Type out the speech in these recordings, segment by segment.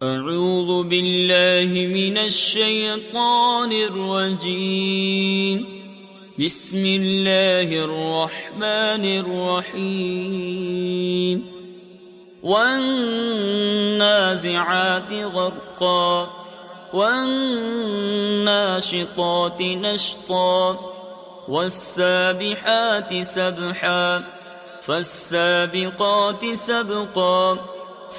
أعوذ بالله من الشيطان الرجيم. بسم الله الرحمن الرحيم. والنازعات غرقا والناشطات نشطا والسابحات سبحا فالسابقات سبقا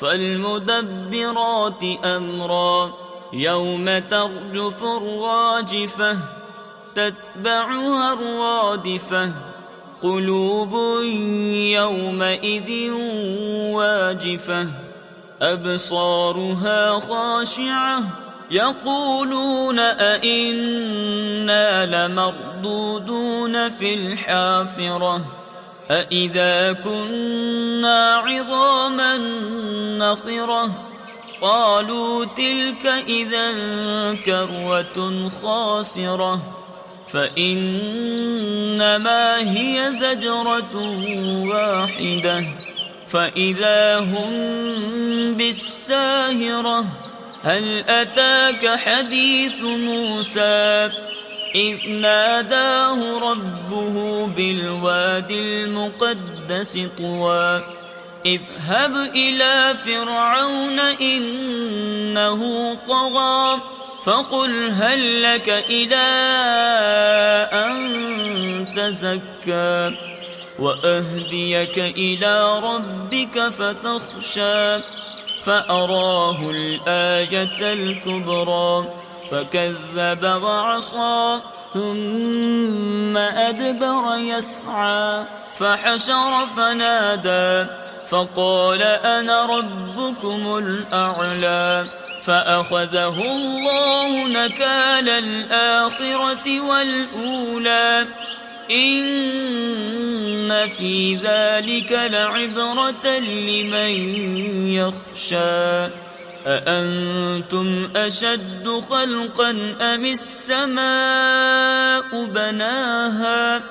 فالمدبرات أمرا يوم ترجف الراجفة تتبعها الرادفة قلوب يومئذ واجفة أبصارها خاشعة يقولون أئنا لمردودون في الحافرة أئذا كنا عظاما نخرة قالوا تلك إذا كروة خاسرة فإنما هي زجرة واحدة فإذا هم بالساهرة هل أتاك حديث موسى إذ ناداه ربه بالوادي المقدس طوى اذهب إلى فرعون إنه طغى فقل هل لك إلى أن تزكى وأهديك إلى ربك فتخشى فأراه الآية الكبرى فكذب وعصى ثم أدبر يسعى فحشر فنادى فقال أنا ربكم الأعلى فأخذه الله نكال الآخرة والأولى إن في ذلك لعبرة لمن يخشى أأنتم أشد خلقا أم السماء بناها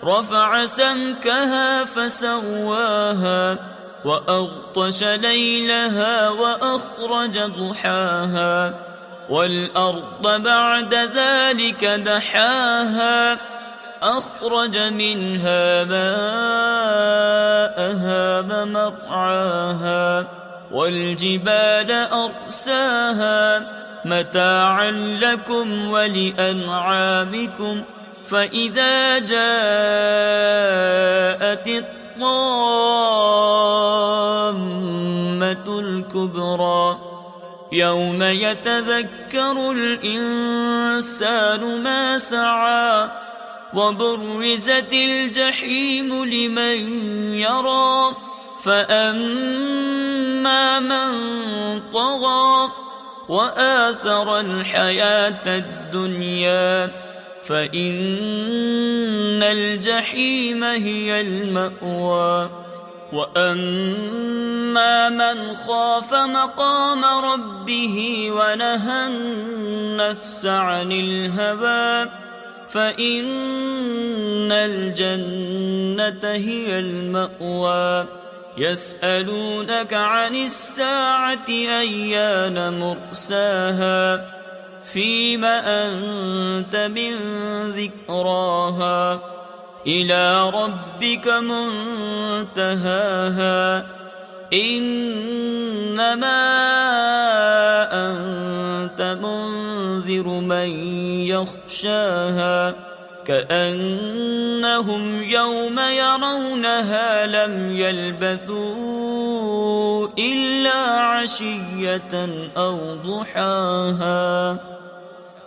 رفع سمكها فسواها وأغطش ليلها وأخرج ضحاها والأرض بعد ذلك دحاها أخرج منها ماءها ومرعاها والجبال أرساها متاعا لكم ولأنعامكم فإذا جاءت الطامة الكبرى يوم يتذكر الإنسان ما سعى وبرزت الجحيم لمن يرى فأما من طغى وآثر الحياة الدنيا فإن الجحيم هي المأوى وأما من خاف مقام ربه ونهى النفس عن الهوى فإن الجنة هي المأوى يسألونك عن الساعة أيان مرساها فيم أنت من ذكراها إلى ربك منتهاها إنما أنت منذر من يخشاها كأنهم يوم يرونها لم يلبثوا إلا عشية أو ضحاها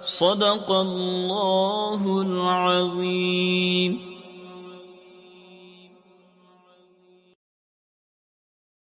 صدق الله العظيم.